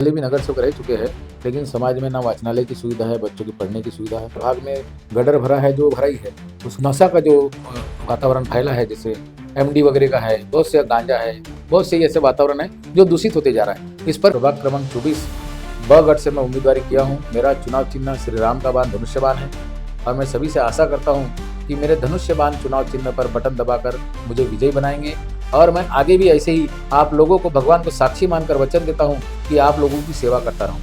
पहले भी नगर सेवक रह चुके हैं, लेकिन समाज में ना वाचनालय की सुविधा है, बच्चों की पढ़ने की सुविधा है। भाग में गटर भरा है जो भरा ही है। उस नशा का जो वातावरण फैला है, जैसे एमडी वगैरह का है, बहुत से गांजा है, बहुत से ऐसे वातावरण है जो दूषित होते जा रहा है। इस पर प्रभाग क्रमांक 24 ब गढ़ से मैं उम्मीदवारी किया हूँ। मेरा चुनाव चिन्ह श्री राम का बाण धनुष्यबाण है और मैं सभी से आशा करता हूँ कि मेरे धनुष्यबाण चुनाव चिन्ह पर बटन दबाकर मुझे विजयी बनाएंगे और मैं आगे भी ऐसे ही आप लोगों को भगवान को साक्षी मानकर वचन देता हूँ कि आप लोगों की सेवा करता रहूँ।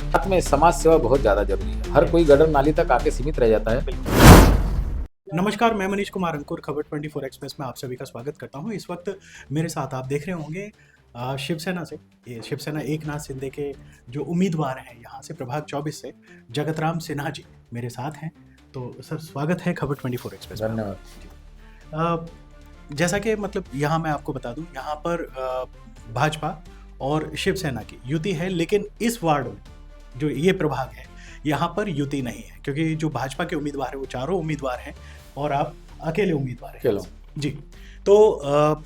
साथ में समाज सेवा बहुत ज़्यादा जरूरी है। हर कोई गटर नाली तक आके सीमित रह जाता है। नमस्कार, मैं मनीष कुमार अंकुर खबर 24 एक्सप्रेस में आप सभी का स्वागत करता हूं। इस वक्त मेरे साथ आप देख रहे होंगे शिवसेना से, ये शिवसेना एकनाथ शिंदे के जो उम्मीदवार हैं यहाँ से प्रभाग 24 से, जगतराम सिन्हा जी मेरे साथ हैं। तो सर, स्वागत है खबर 24 एक्सप्रेस में। धन्यवाद। जैसा कि मतलब यहाँ मैं आपको बता दूं, यहाँ पर भाजपा और शिवसेना की युति है, लेकिन इस वार्ड में जो ये प्रभाग है यहाँ पर युति नहीं है, क्योंकि जो भाजपा के उम्मीदवार है वो चारों उम्मीदवार हैं और आप अकेले उम्मीदवार हैं। चलो जी, तो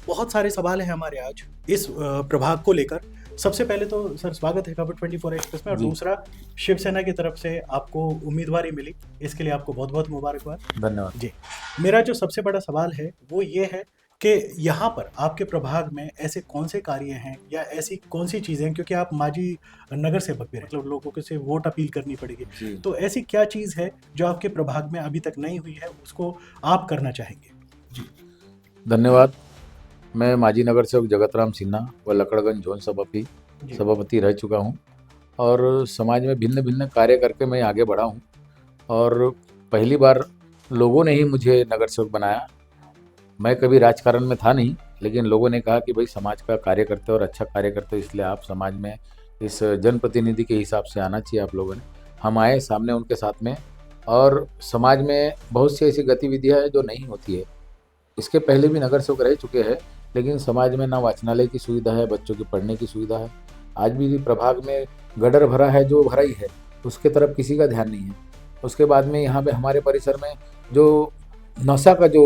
बहुत सारे सवाल हैं हमारे आज इस प्रभाग को लेकर। सबसे पहले तो सर, स्वागत है खबर 24 एक्सप्रेस में। और दूसरा, शिवसेना की तरफ से आपको उम्मीदवारी मिली, इसके लिए आपको बहुत बहुत मुबारकबाद। धन्यवाद जी, मेरा जो सबसे बड़ा सवाल है वो ये है कि यहाँ पर आपके प्रभाग में ऐसे कौन से कार्य हैं या ऐसी कौन सी चीज़ें हैं, क्योंकि आप माजी नगर सेवक भी रहे, मतलब लोगों से वोट अपील करनी पड़ेगी, तो ऐसी क्या चीज़ है जो आपके प्रभाग में अभी तक नहीं हुई है, उसको आप करना चाहेंगे? जी, धन्यवाद। मैं माजी नगर सेवक जगतराम सिन्हा व लकड़गंज जोन सभापति रह चुका हूँ और समाज में भिन्न भिन्न कार्य करके मैं आगे बढ़ा हूँ और पहली बार लोगों ने ही मुझे नगर सेवक बनाया। मैं कभी राजकारण में था नहीं, लेकिन लोगों ने कहा कि भाई समाज का कार्य करते हो और अच्छा कार्य करते हो, इसलिए आप समाज में इस जनप्रतिनिधि के हिसाब से आना चाहिए आप लोगों ने। हम आए सामने उनके साथ में और समाज में बहुत सी ऐसी गतिविधियाँ हैं जो नहीं होती है। इसके पहले भी नगर सेवक रह चुके हैं, लेकिन समाज में ना वाचनालय की सुविधा है, बच्चों की पढ़ने की सुविधा है। आज भी प्रभाग में गटर भरा है जो भरा ही है, उसके तरफ किसी का ध्यान नहीं है। उसके बाद में यहाँ पे हमारे परिसर में जो नशा का जो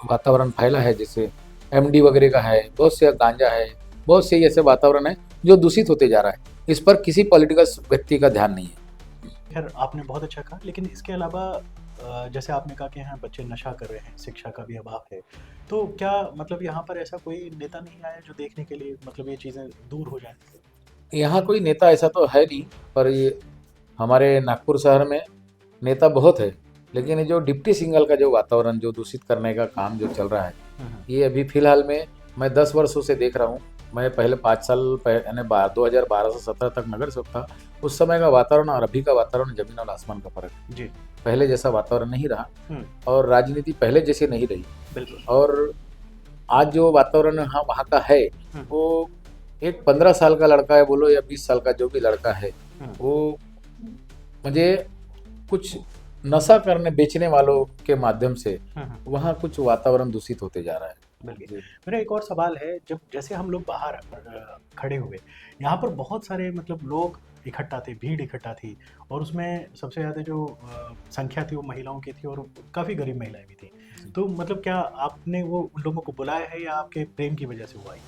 वातावरण फैला है, जैसे एमडी वगैरह का है, बहुत से गांजा है, बहुत से ऐसे वातावरण है जो दूषित होते जा रहा है। इस पर किसी पॉलिटिकल व्यक्ति का ध्यान नहीं है। खैर आपने बहुत अच्छा कहा, लेकिन इसके अलावा जैसे आपने कहा कि यहाँ बच्चे नशा कर रहे हैं, शिक्षा का भी अभाव है, तो क्या मतलब यहाँ पर ऐसा कोई नेता नहीं आया जो देखने के लिए मतलब ये चीज़ें दूर हो जाए? यहाँ कोई नेता ऐसा तो है नहीं, पर ये हमारे नागपुर शहर में नेता बहुत है, लेकिन ये जो डिप्टी सिंगल का जो वातावरण जो दूषित करने का काम जो चल रहा है, ये अभी फिलहाल में मैं 10 वर्षों से देख रहा हूँ। मैं पहले 5 साल यानी 2012 से 17 तक नगर सेवक था। उस समय का वातावरण और अभी का वातावरण जमीन और आसमान का फर्क है। जी, पहले जैसा वातावरण नहीं रहा और राजनीति पहले जैसी नहीं रही। बिल्कुल। और आज जो वातावरण हाँ वहाँ का है, वो एक 15 साल का लड़का है बोलो या 20 साल का जो भी लड़का है, वो मुझे कुछ नशा करने बेचने वालों के माध्यम से वहाँ कुछ वातावरण दूषित होते जा रहा है। बिल्कुल। मेरा एक और सवाल है, जब जैसे हम लोग बाहर खड़े हुए, यहाँ पर बहुत सारे मतलब लोग इकट्ठा थे, भीड़ इकट्ठा थी, और उसमें सबसे ज़्यादा जो संख्या थी वो महिलाओं की थी और काफ़ी गरीब महिलाएं भी थी। तो मतलब क्या आपने वो उन लोगों को बुलाया है या आपके प्रेम की वजह से हुआ है?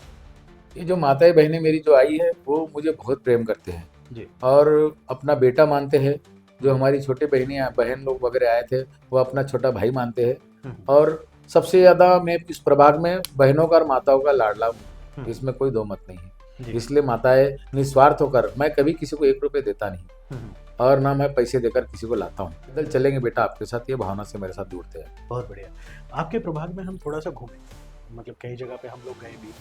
ये जो माताएं बहनें मेरी जो आई है वो मुझे बहुत प्रेम करते हैं जी, और अपना बेटा मानते हैं। जो हमारी छोटी बहन लोग वगैरह आए थे, वो अपना छोटा भाई मानते हैं। और सबसे ज़्यादा मैं इस प्रभाग में बहनों का और माताओं का लाडला हूँ, इसमें कोई दो मत नहीं है। इसलिए माताएं निस्वार्थ होकर, मैं कभी किसी को 1 रुपये देता नहीं और ना मैं पैसे देकर किसी को लाता हूँ। पैदल चलेंगे बेटा आपके साथ, ये भावना से मेरे साथ जुड़ते हैं। बहुत बढ़िया। आपके प्रभाग में हम थोड़ा सा घूमे, मतलब कई जगह पे हम लोग गए भी।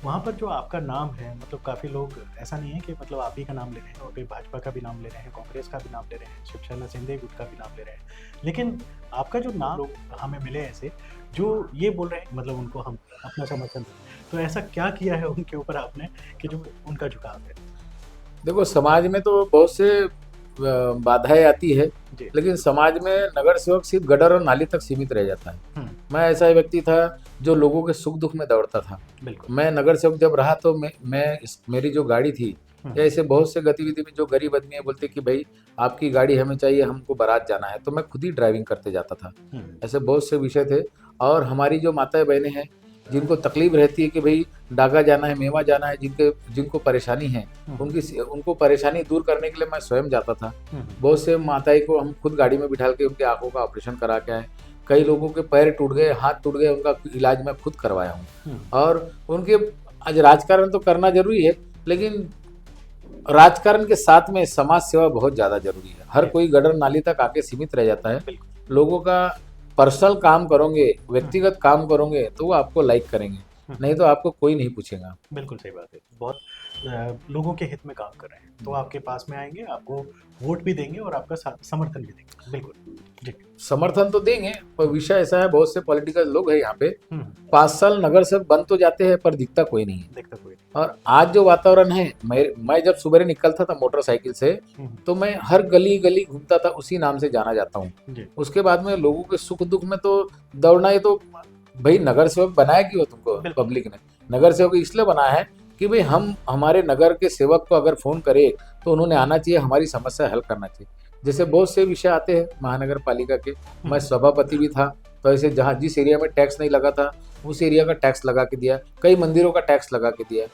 वहाँ पर जो आपका नाम है, मतलब काफ़ी लोग, ऐसा नहीं है कि मतलब आप ही का नाम ले रहे हैं, और फिर भाजपा का भी नाम ले रहे हैं, कांग्रेस का भी नाम ले रहे हैं, शिवसेना शिंदे गुट का भी नाम ले रहे हैं, लेकिन आपका जो नाम लोग हमें मिले ऐसे जो ये बोल रहे हैं मतलब उनको हम अपना समर्थन दें। तो ऐसा क्या किया है उनके ऊपर आपने कि जो उनका झुकाव है? देखो, समाज में तो बहुत से बाधाएं आती है, लेकिन समाज में नगर सेवक सिर्फ गटर और नाली तक सीमित रह जाता है। मैं ऐसा व्यक्ति था जो लोगों के सुख दुख में दौड़ता था। मैं नगर सेवक जब रहा तो मेरी जो गाड़ी थी, या ऐसे बहुत से गतिविधि में जो गरीब आदमी है बोलते कि भाई आपकी गाड़ी हमें चाहिए, हमको बारात जाना है, तो मैं खुद ही ड्राइविंग करते जाता था। ऐसे बहुत से विषय थे। और हमारी जो माताएं बहनें हैं जिनको तकलीफ रहती है कि भाई डागा जाना है, मेवा जाना है, जिनको परेशानी है, उनको परेशानी दूर करने के लिए मैं स्वयं जाता था। बहुत से माताएं को हम खुद गाड़ी में बिठा के उनकी आंखों का ऑपरेशन करा के आए। कई लोगों के पैर टूट गए, हाथ टूट गए, उनका इलाज मैं खुद करवाया हूँ। और उनके आज राजकारण तो करना जरूरी है, लेकिन राजकारण के साथ में समाज सेवा बहुत ज्यादा जरूरी है। हर कोई गटर नाली तक आके सीमित रह जाता है। लोगों का पर्सनल काम करोगे, व्यक्तिगत काम करोगे तो वो आपको लाइक करेंगे, नहीं तो आपको कोई नहीं पूछेगा। बिल्कुल सही बात है। बहुत लोगों के हित में काम कर रहे हैं तो आपके पास में आएंगे, आपको वोट भी देंगे और आपका समर्थन भी देंगे। बिल्कुल जी, समर्थन तो देंगे, पर विषय ऐसा है, बहुत से पॉलिटिकल लोग हैं यहाँ पे, 5 साल नगर सेवक बन तो जाते हैं पर दिखता कोई नहीं है। देखता कोई नहीं। और आज जो वातावरण है, मैं जब सुबह निकलता था मोटरसाइकिल से तो मैं हर गली गली घूमता था, उसी नाम से जाना जाता हूँ। उसके बाद में लोगों के सुख दुख में तो दौड़ना ही, तो भाई नगर सेवक बनाया क्यों तुमको? पब्लिक ने नगर सेवक इसलिए बनाया है कि भाई हम हमारे नगर के सेवक को अगर फोन करे तो उन्होंने आना चाहिए, हमारी समस्या हल करना चाहिए। जैसे बहुत से विषय आते हैं महानगर पालिका के, मैं सभापति भी था, तो ऐसे जहाँ जिस एरिया में टैक्स नहीं लगा था उस एरिया का टैक्स लगा के दिया, कई मंदिरों का टैक्स लगा के दिया।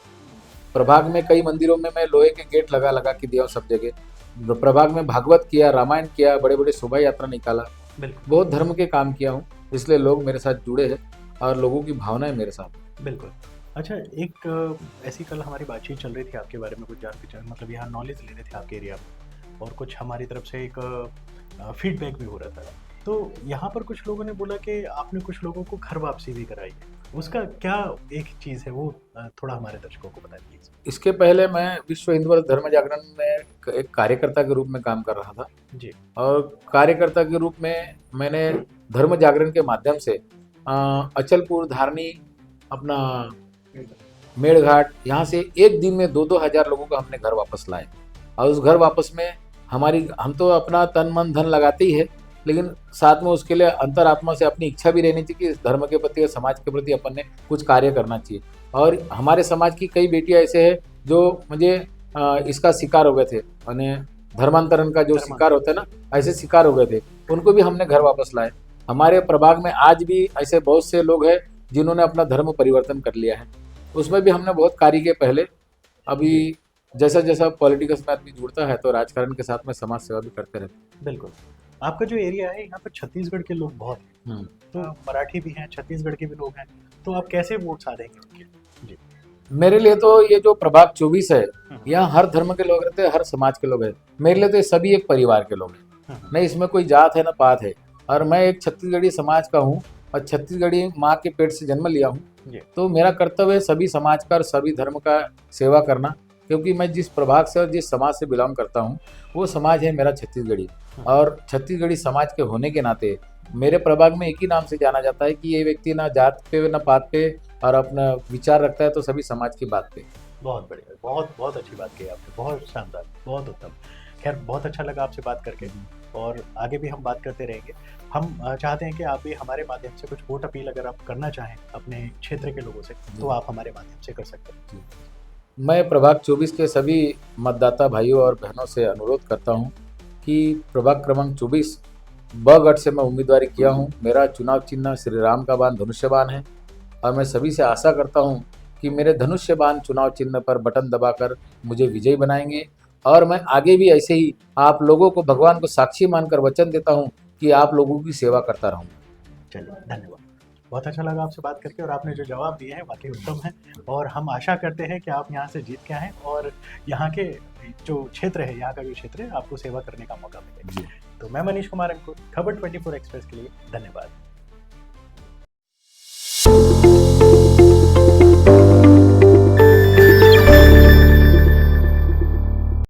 प्रभाग में कई मंदिरों में मैं लोहे के गेट लगा के दिया सब जगह। प्रभाग में भागवत किया, रामायण किया, बड़े बड़े शोभा यात्रा निकाला, बहुत धर्म के काम किया हूँ, इसलिए लोग मेरे साथ जुड़े हैं और लोगों की भावनाएं मेरे साथ। बिल्कुल। अच्छा, एक ऐसी कल हमारी बातचीत चल रही थी आपके बारे में, कुछ जान पहचान, मतलब यहाँ नॉलेज ले रहे थे आपके एरिया में, और कुछ हमारी तरफ से एक फीडबैक भी हो रहा था। तो यहाँ पर कुछ लोगों ने बोला कि आपने कुछ लोगों को घर वापसी भी कराई है, उसका क्या एक चीज़ है वो थोड़ा हमारे दर्शकों को बता दीजिए। इसके पहले मैं विश्व हिंदू धर्म जागरण में एक कार्यकर्ता के रूप में काम कर रहा था जी, और कार्यकर्ता के रूप में मैंने धर्म जागरण के माध्यम से अचलपुर, धारनी, अपना मेड़घाट, यहाँ से एक दिन में 2-2 हजार लोगों को हमने घर वापस लाए। और उस घर वापस में हम तो अपना तन मन धन लगाते ही है, लेकिन साथ में उसके लिए अंतरात्मा से अपनी इच्छा भी रहनी चाहिए कि इस धर्म के प्रति, समाज के प्रति अपन ने कुछ कार्य करना चाहिए। और हमारे समाज की कई बेटियां ऐसे हैं जो मुझे इसका शिकार हो गए थे, यानी धर्मांतरण का जो शिकार होता है ना, ऐसे शिकार हो गए थे, उनको भी हमने घर वापस लाए। हमारे प्रभाग में आज भी ऐसे बहुत से लोग हैं जिन्होंने अपना धर्म परिवर्तन कर लिया है, उसमें भी हमने बहुत कार्य किए पहले। अभी जैसा जैसा पॉलिटिक्स में आदमी जुड़ता है तो राजकारण के साथ में समाज सेवा भी करते रहते। बिल्कुल। आपका जो एरिया है यहाँ पर छत्तीसगढ़ के लोग बहुत हैं, तो मराठी भी हैं, छत्तीसगढ़ के भी लोग हैं, तो आप कैसे वोट साधेंगे उनके? जी, मेरे लिए तो ये जो प्रभाग 24 है, यहाँ हर धर्म के लोग रहते हैं, हर समाज के लोग हैं। मेरे लिए तो ये सभी एक परिवार के लोग हैं, नहीं इसमें कोई जात है ना पात है। और मैं एक छत्तीसगढ़ी समाज का हूँ और छत्तीसगढ़ी माँ के पेट से जन्म लिया हूँ, तो मेरा कर्तव्य है सभी समाज का और सभी धर्म का सेवा करना, क्योंकि मैं जिस प्रभाग से और जिस समाज से बिलोंग करता हूँ वो समाज है मेरा छत्तीसगढ़ी। और छत्तीसगढ़ी समाज के होने के नाते मेरे प्रभाग में एक ही नाम से जाना जाता है कि ये व्यक्ति ना जात पे ना पात पे और अपना विचार रखता है, तो सभी समाज की बात पे। बहुत बढ़िया, बहुत बहुत अच्छी बात कही आपने, बहुत शानदार, बहुत उत्तम। खैर, बहुत अच्छा लगा आपसे बात करके और आगे भी हम बात करते रहेंगे। हम चाहते हैं कि आप भी हमारे माध्यम से कुछ वोट अपील अगर आप करना चाहें अपने क्षेत्र के लोगों से, तो आप हमारे माध्यम से कर सकते हैं। मैं प्रभाग 24 के सभी मतदाता भाइयों और बहनों से अनुरोध करता हूं कि प्रभाग क्रमांक 24 बगढ़ से मैं उम्मीदवारी किया हूं। मेरा चुनाव चिन्ह श्री राम का बाण धनुष्यबाण है और मैं सभी से आशा करता हूं कि मेरे धनुष्यबाण चुनाव चिन्ह पर बटन दबाकर मुझे विजयी बनाएंगे। और मैं आगे भी ऐसे ही आप लोगों को भगवान को साक्षी मानकर वचन देता हूं कि आप लोगों की सेवा करता रहूँगा। चलिए, धन्यवाद। बहुत अच्छा लगा आपसे बात करके और आपने जो जवाब दिए हैं वाकई उत्तम है और हम आशा करते हैं कि आप यहाँ से जीत के आएँ और यहाँ के जो क्षेत्र है, यहाँ का जो क्षेत्र है, आपको सेवा करने का मौका मिले। तो मैं मनीष कुमार अंकुर, खबर 24 एक्सप्रेस के लिए धन्यवाद।